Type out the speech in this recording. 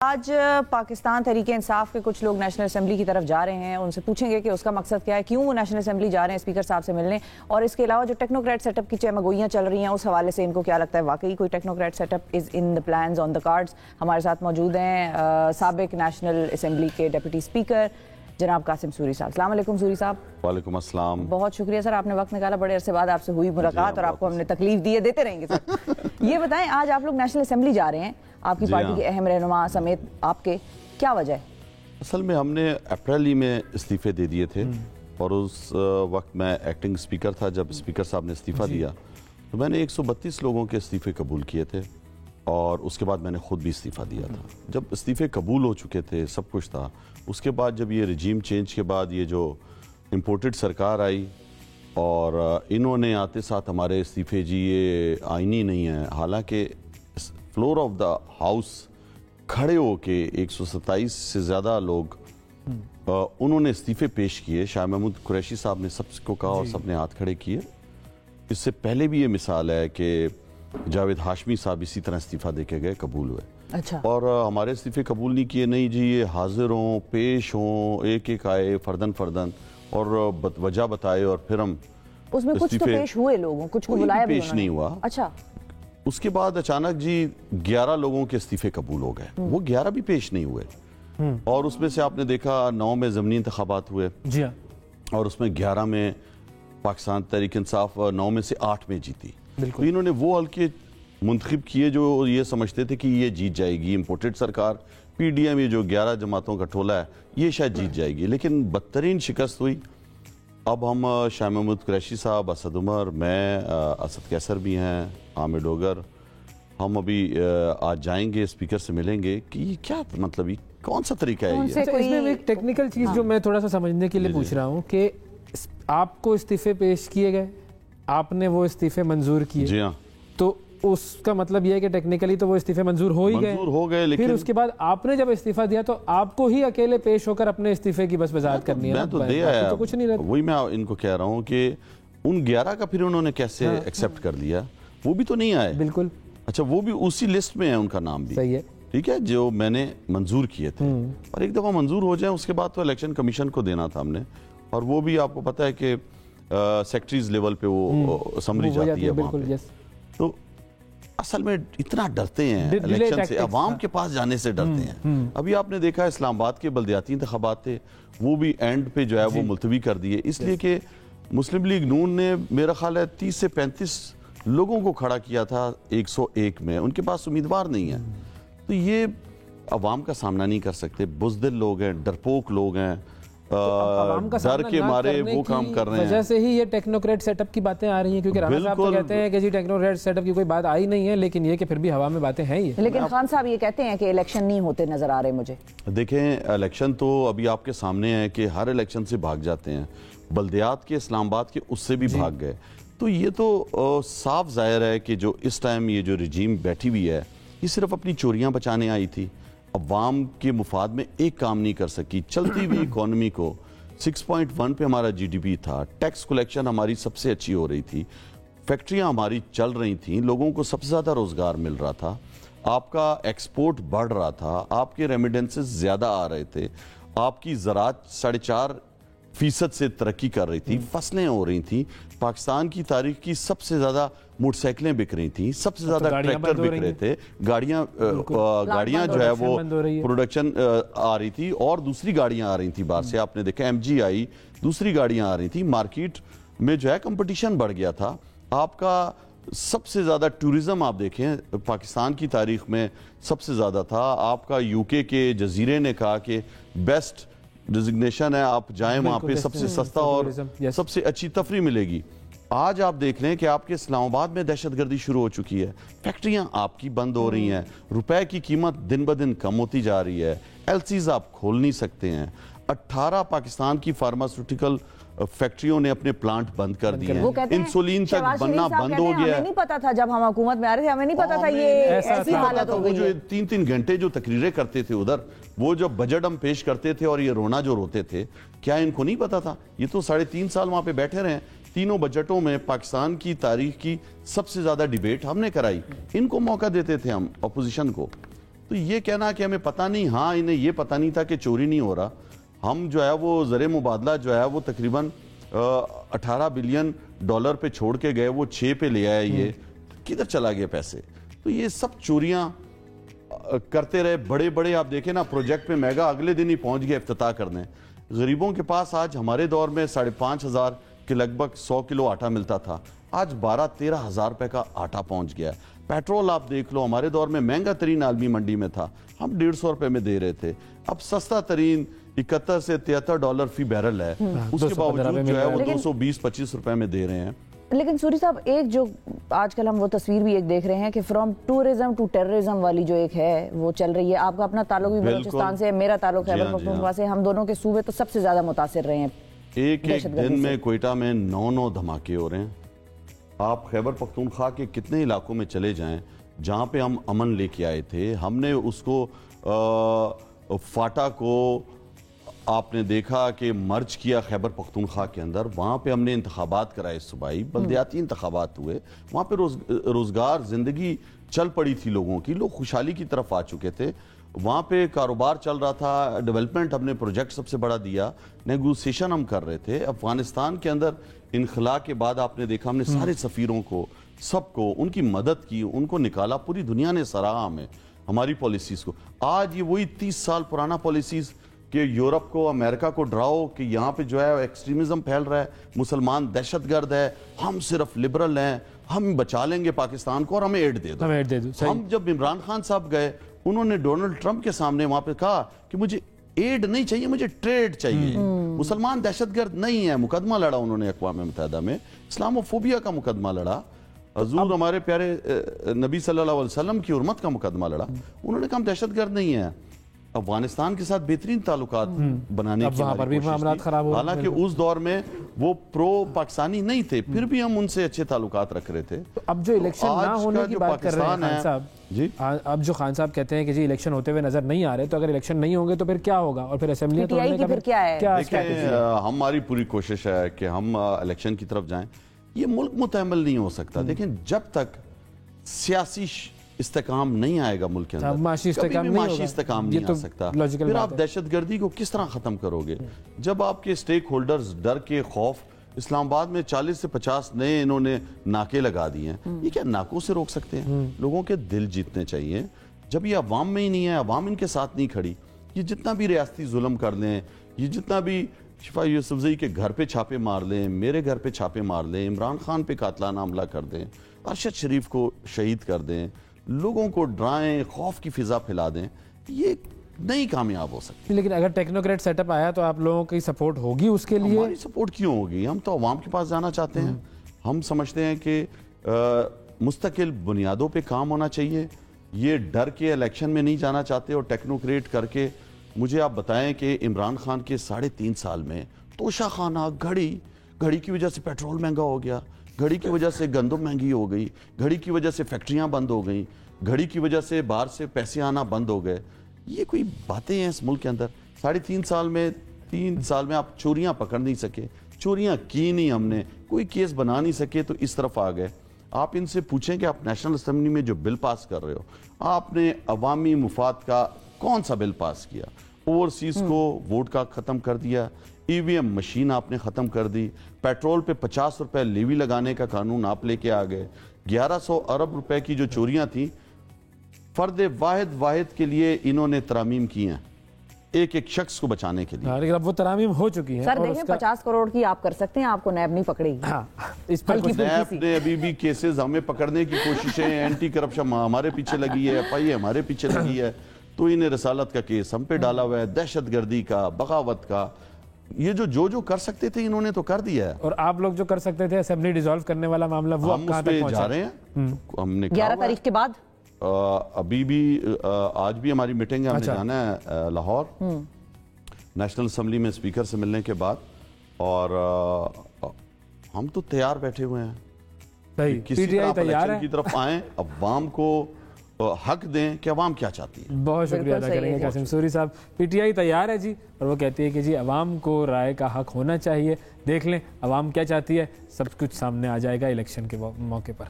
آج پاکستان تحریک انصاف کے کچھ لوگ نیشنل اسمبلی کی طرف جا رہے ہیں. ان سے پوچھیں گے کہ اس کا مقصد کیا ہے, کیوں وہ نیشنل اسمبلی جا رہے ہیں اسپیکر صاحب سے ملنے, اور اس کے علاوہ جو ٹیکنوکریٹ سیٹ اپ کی چمگوئیاں چل رہی ہیں اس حوالے سے ان کو کیا لگتا ہے واقعی کوئی technocrat set up is in the plans on the cards. ہمارے ساتھ موجود ہیں سابق نیشنل اسمبلی کے ڈپٹی اسپیکر جناب قاسم سوری صاحب. السلام علیکم سوری صاحب. وعلیکم السلام. بہت شکریہ سر, آپ نے وقت نکالا, بڑے عرصے بعد آپ سے ہوئی ملاقات اور آپ کو ہم نے تکلیف دی ہے, دیتے رہیں گے سر. یہ بتائیں آج آپ لوگ نیشنل اسمبلی جا رہے ہیں, آپ کی پارٹی کے اہم رہنما سمیت آپ کے, کیا وجہ ہے؟ اصل میں ہم نے اپریل ہی میں استعفے دے دیے تھے اور اس وقت میں ایکٹنگ اسپیکر تھا. جب اسپیکر صاحب نے استعفیٰ دیا تو میں نے 132 لوگوں کے استعفے قبول کیے تھے اور اس کے بعد میں نے خود بھی استعفیٰ دیا تھا. جب استعفے قبول ہو چکے تھے, سب کچھ تھا, اس کے بعد جب یہ رجیم چینج کے بعد یہ جو امپورٹڈ سرکار آئی اور انہوں نے آتے ساتھ ہمارے استعفے جی یہ آئینی نہیں ہے, حالانکہ فلور آف دا ہاؤس کھڑے ہو کے 127 سے زیادہ لوگ انہوں نے استعفے پیش کیے. شاہ محمود قریشی صاحب نے سب کو کہا اور سب نے ہاتھ کھڑے کیے. اس سے پہلے بھی یہ مثال ہے کہ جاوید ہاشمی صاحب اسی طرح استعفیٰ دے کے گئے, قبول ہوئے. اچھا. اور ہمارے استعفے قبول نہیں کیے, نہیں جی یہ حاضر ہوں, پیش ہوں, ایک ایک آئے فردن فردن اور وجہ بتائے اور پھر ہم اس میں کچھ تو پیش ہوئے لوگوں, کچھ کو بلایا بھی پیش نہیں ہوا. اچھا. اس کے بعد اچانک جی 11 لوگوں کے استعفے قبول ہو گئے, وہ 11 بھی پیش نہیں ہوئے اور اس میں سے آپ نے دیکھا 9 میں ضمنی انتخابات ہوئے جی اور اس میں 11 میں پاکستان تحریک انصاف 9 میں سے 8 میں جیتی. تو انہوں نے وہ حلقے منتخب کیے جو یہ سمجھتے تھے کہ یہ جیت جائے گی. امپورٹڈ سرکار پی ڈی ایم, یہ جو 11 جماعتوں کا ٹولہ ہے, یہ شاید جیت جائے گی, لیکن بدترین شکست ہوئی. اب ہم شاہ محمود قریشی صاحب, اسد عمر, میں, اسد کیسر بھی ہیں, عامر ڈوگر, ہم ابھی آج جائیں گے اسپیکر سے ملیں گے کہ یہ کیا مطلب یہ کون سا طریقہ ہے. یہ اس میں ایک ٹیکنیکل چیز جو میں تھوڑا سا سمجھنے کے لیے پوچھ رہا ہوں کہ آپ کو استعفے پیش کیے گئے, آپ نے وہ استعفے منظور کیے. جی ہاں. تو اس کا مطلب یہ ہے کہ ٹیکنیکلی تو وہ استعفے منظور ہو ہی گئے, لیکن پھر اس کے بعد آپ نے جب استعفیٰ دیا تو آپ کو ہی اکیلے پیش ہو کر اپنے استعفے کی بس وضاحت کرنی ہے. میں تو دے آیا, کچھ نہیں رہتا. وہی میں ان کو کہہ رہا ہوں کہ ان 11 کا پھر انہوں نے کیسے ایکسیپٹ کر لیا, وہ بھی تو نہیں آئے. بالکل. اچھا, وہ بھی اسی لسٹ میں ہے, ان کا نام بھی صحیح ہے, ٹھیک ہے, جو میں نے منظور کیے تھے. اور ایک دفعہ منظور ہو جائیں اس کے بعد تو الیکشن کمیشن کو دینا تھا ہم نے, اور وہ بھی آپ کو پتہ ہے کہ سیکٹریز لیول پہ وہ سمری جاتی ہے وہاں پہ. تو اصل میں اتنا ڈرتے ہیں الیکشن سے, عوام کے پاس جانے سے ڈرتے ہیں. ابھی آپ نے دیکھا اسلام آباد کے بلدیاتی انتخابات تھے, وہ بھی اینڈ پہ جو ہے وہ ملتوی کر دیے, اس لیے کہ مسلم لیگ نون نے میرا خیال ہے 30 سے 35 لوگوں کو کھڑا کیا تھا 101 میں, ان کے پاس امیدوار نہیں ہے. تو یہ عوام کا سامنا نہیں کر سکتے, بزدل لوگ ہیں, ڈرپوک لوگ ہیں, ڈر کے مارے وہ کام کر رہے ہیں. وجہ سے ہی یہ ٹیکنوکریٹ سیٹ اپ کی باتیں آ رہی ہیں, کیونکہ رانا صاحب تو کہتے ہیں کہ جی ٹیکنوکریٹ سیٹ اپ کی کوئی بات آئی نہیں ہے, لیکن یہ کہ پھر بھی ہوا میں باتیں ہیں ہی. لیکن خان صاحب یہ کہتے ہیں کہ الیکشن نہیں ہوتے نظر آ رہے مجھے. دیکھیں الیکشن تو ابھی آپ کے سامنے ہے کہ ہر الیکشن سے بھاگ جاتے ہیں, بلدیات کے, اسلام آباد کے, اس سے بھی بھاگ گئے. تو یہ تو صاف ظاہر ہے کہ جو اس ٹائم یہ جو رجیم بیٹھی ہوئی ہے یہ صرف اپنی چوریاں بچانے آئی تھی, عوام کے مفاد میں ایک کام نہیں کر سکی. چلتی ہوئی اکانومی کو 6.1 پہ ہمارا جی ڈی پی تھا, ٹیکس کلیکشن ہماری سب سے اچھی ہو رہی تھی, فیکٹریاں ہماری چل رہی تھیں, لوگوں کو سب سے زیادہ روزگار مل رہا تھا, آپ کا ایکسپورٹ بڑھ رہا تھا, آپ کے ریمیڈنسز زیادہ آ رہے تھے, آپ کی زراعت 4.5% سے ترقی کر رہی تھی, فصلیں ہو رہی تھیں, پاکستان کی تاریخ کی سب سے زیادہ موٹر سائیکلیں بک رہی تھیں, سب سے زیادہ ٹریکٹر بک رہے تھے, گاڑیاں جو ہے وہ پروڈکشن آ رہی تھی اور دوسری گاڑیاں آ رہی تھیں باہر سے. آپ نے دیکھا ایم جی آئی, دوسری گاڑیاں آ رہی تھیں, مارکیٹ میں جو ہے کمپٹیشن بڑھ گیا تھا. آپ کا سب سے زیادہ ٹورزم آپ دیکھیں پاکستان کی تاریخ میں سب سے زیادہ تھا. آپ کا یو کے جزیرے نے کہا کہ بیسٹ ڈیزگنیشن ہے, آپ جائیں وہاں پہ سب سے سستا اور سب سے اچھی تفریح ملے گی. آج آپ دیکھ لیں کہ آپ کے اسلام آباد میں دہشت گردی شروع ہو چکی ہے, فیکٹریاں آپ کی بند ہو رہی ہیں, روپے کی قیمت دن بدن کم ہوتی جا رہی ہے, ایل سیز آپ کھول نہیں سکتے ہیں, 18 پاکستان کی فارماسیوٹیکل فیکٹریوں نے اپنے پلانٹ بند کر دیے ہیں, انسولین تک بننا بند ہو گیا ہے. ہمیں نہیں پتا تھا جب ہم حکومت میں آ رہے تھے, ہمیں نہیں پتا تھا یہ ایسی حالت ہو گئی ہے. 3 گھنٹے جو تقریریں کرتے تھے ادھر, وہ جب بجٹ ہم پیش کرتے تھے اور یہ رونا جو روتے تھے, کیا ان کو نہیں پتا تھا؟ یہ تو 3.5 سال وہاں پہ بیٹھے رہے ہیں, تینوں بجٹوں میں پاکستان کی تاریخ کی سب سے زیادہ ڈیبیٹ ہم نے کرائی, ان کو موقع دیتے تھے ہم اپوزیشن کو. تو تو یہ کہنا کہ ہمیں پتہ نہیں، ہاں انہیں یہ پتہ نہیں تھا کہ چوری نہیں ہو رہا. ہم جو ہے وہ زر مبادلہ جو ہے وہ تقریباً $18 بلین پہ چھوڑ کے گئے، وہ 6 پہ لے آئے. یہ کدھر چلا گیا پیسے؟ تو یہ سب چوریاں کرتے رہے. بڑے بڑے آپ دیکھیں نا پروجیکٹ پہ میگا اگلے دن ہی پہنچ گیا افتتاح کرنے. غریبوں کے پاس آج ہمارے دور میں 5,500 کے لگ بھگ 100 کلو آٹا ملتا تھا، آج 12-13 ہزار روپے کا آٹا پہنچ گیا. پیٹرول آپ دیکھ لو، ہمارے دور میں مہنگا ترین عالمی منڈی میں تھا، ہم 150 روپے میں دے رہے تھے. اب سستا ترین $71 سے $73 فی بیرل ہے، اس کے باوجود جو ہے وہ 220-25 روپے میں دے رہے ہیں. لیکن سوری صاحب ایک جو آج کل ہم وہ تصویر بھی ایک دیکھ رہے ہیں کہ فرام ٹورزم ٹو ٹیررزم والی جو ایک ہے وہ چل رہی ہے. آپ کا اپنا تعلق بھی بلوچستان سے ہے، میرا تعلق خیبر پختونخوا سے، ہم دونوں کے صوبے تو سب سے زیادہ متاثر رہے ہیں. ایک دن میں کوئٹہ میں 9 دھماکے ہو رہے ہیں. آپ خیبر پختونخوا کے کتنے علاقوں میں چلے جائیں جہاں پہ ہم امن لے کے آئے تھے، ہم نے اس کو فاٹا کو آپ نے دیکھا کہ مرج کیا خیبر پختونخوا کے اندر، وہاں پہ ہم نے انتخابات کرائے صوبائی بلدیاتی انتخابات ہوئے، وہاں پہ روزگار زندگی چل پڑی تھی لوگوں کی، لوگ خوشحالی کی طرف آ چکے تھے، وہاں پہ کاروبار چل رہا تھا، ڈیولپمنٹ ہم نے پروجیکٹ سب سے بڑا دیا، نیگوسیشن ہم کر رہے تھے. افغانستان کے اندر انخلا کے بعد آپ نے دیکھا ہم نے سارے سفیروں کو، سب کو ان کی مدد کی، ان کو نکالا، پوری دنیا نے سراہا ہمیں ہماری پالیسیز کو. آج یہ وہی 30 سال پرانا پالیسیز کہ یورپ کو، امریکہ کو ڈراؤ کہ یہاں پہ جو ہے ایکسٹریمزم پھیل رہا ہے، مسلمان دہشت گرد ہے، ہم صرف لبرل ہیں، ہم بچا لیں گے پاکستان کو اور ہمیں ایڈ دے دو. ہم جب عمران خان صاحب گئے، انہوں نے ڈونلڈ ٹرمپ کے سامنے وہاں پہ کہا کہ مجھے ایڈ نہیں چاہیے، مجھے ٹریڈ چاہیے. مسلمان دہشت گرد نہیں ہے. مقدمہ لڑا انہوں نے اقوام متحدہ میں، اسلاموفوبیا کا مقدمہ لڑا، حضور ہمارے پیارے نبی صلی اللہ علیہ وسلم کی حرمت کا مقدمہ لڑا. انہوں نے کہا ہم دہشت گرد نہیں ہیں. افغانستان کے ساتھ بہترین تعلقات بنانے کی ہماری کوشش تھی، حالانکہ اس دور میں وہ پرو پاکستانی نہیں تھے، پھر بھی ہم ان سے اچھے تعلقات رکھ رہے تھے. اب جو الیکشن نہ ہونے کی بات کر رہے ہیں خان صاحب، اب جو خان صاحب کہتے ہیں کہ جی الیکشن ہوتے ہوئے نظر نہیں آ رہے، تو اگر الیکشن نہیں ہوں گے تو پھر کیا ہوگا؟ اور پھر اسمبلی توڑنے کا کیا ہے؟ ہماری پوری کوشش ہے کہ ہم الیکشن کی طرف جائیں. یہ ملک متحمل نہیں ہو سکتا. دیکھیں جب تک سیاسی استحکام نہیں آئے گا ملک کے اندر، معاشی استحکام نہیں آ سکتا. پھر آپ دہشت گردی کو کس طرح ختم کرو گے؟ جب آپ کے سٹیک ہولڈرز ڈر کے خوف، اسلام آباد میں 40 سے 50 نئے انہوں نے ناکے لگا دیے ہیں. یہ کیا ناکوں سے روک سکتے ہیں؟ لوگوں کے دل جیتنے چاہیے. جب یہ عوام میں ہی نہیں ہے، عوام ان کے ساتھ نہیں کھڑی، یہ جتنا بھی ریاستی ظلم کر لیں، یہ جتنا بھی شفا یوسفزئی کے گھر پہ چھاپے مار لیں، میرے گھر پہ چھاپے مار لیں، عمران خان پہ قاتلانہ حملہ کر دیں، ارشد شریف کو شہید کر دیں، لوگوں کو ڈرائیں، خوف کی فضا پھیلا دیں، یہ نہیں کامیاب ہو سکتی. لیکن اگر ٹیکنوکریٹ سیٹ اپ آیا تو آپ لوگوں کی سپورٹ ہوگی اس کے لیے؟ ہماری سپورٹ کیوں ہوگی؟ ہم تو عوام کے پاس جانا چاہتے ہیں. ہم سمجھتے ہیں کہ مستقل بنیادوں پہ کام ہونا چاہیے. یہ ڈر کے الیکشن میں نہیں جانا چاہتے اور ٹیکنوکریٹ کر کے. مجھے آپ بتائیں کہ عمران خان کے 3.5 سال میں توشہ خانہ، گھڑی کی وجہ سے پیٹرول مہنگا ہو گیا، گھڑی کی وجہ سے گندم مہنگی ہو گئی، گھڑی کی وجہ سے فیکٹریاں بند ہو گئیں، گھڑی کی وجہ سے باہر سے پیسے آنا بند ہو گئے. یہ کوئی باتیں ہیں اس ملک کے اندر؟ 3 سال میں آپ چوریاں پکڑ نہیں سکے، چوریاں کی نہیں، ہم نے کوئی کیس بنا نہیں سکے تو اس طرف آ گئے. آپ ان سے پوچھیں کہ آپ نیشنل اسمبلی میں جو بل پاس کر رہے ہو، آپ نے عوامی مفاد کا کون سا بل پاس کیا؟ اوورسیز کو ووٹ کا ختم کر دیا، EVM مشین آپ نے ختم کر دی، پیٹرول پہ 50 روپے لیوی لگانے کا قانون آپ لے کے آ گئے، 1100 ارب روپے کی جو چوریاں تھیں فرد واحد کے لیے انہوں نے ترامیم کی ہیں، ایک شخص کو بچانے کے لیے. لیکن اب وہ ترامیم ہو چکی ہیں. سر دیکھیں 50 کروڑ کی آپ کر سکتے ہیں، آپ کو نیب نہیں پکڑے گی. اس پر نیب نے ابھی بھی کیسز ہمیں پکڑنے کی کوششیں، اینٹی کرپشن ہمارے پیچھے لگی ہے، FIA ہمارے پیچھے لگی ہے، تو انہیں رسالت کا کیس ہم پہ ڈالا ہوا ہے، دہشت گردی کا، بغاوت کا. یہ جو کر سکتے تھے انہوں نے تو کر دیا ہے. اور آپ لوگ جو کر سکتے تھے اسمبلی ڈیزالو کرنے والا معاملہ، وہ ہم اس پہ جا رہے ہیں. ہم نے 11 تاریخ کے بعد ابھی بھی آج بھی ہماری میٹنگ ہے، ہم نے جانا ہے لاہور نیشنل اسمبلی میں اسپیکر سے ملنے کے بعد، اور ہم تو تیار بیٹھے ہوئے ہیں. کسی طرح الیکشن کی طرف آئیں، عوام کو حق دیں کہ عوام کیا چاہتی ہے. بہت شکریہ ادا کریں گے قاسم سوری صاحب. PTI تیار ہے جی، اور وہ کہتی ہے کہ جی عوام کو رائے کا حق ہونا چاہیے. دیکھ لیں عوام کیا چاہتی ہے، سب کچھ سامنے آ جائے گا الیکشن کے موقع پر.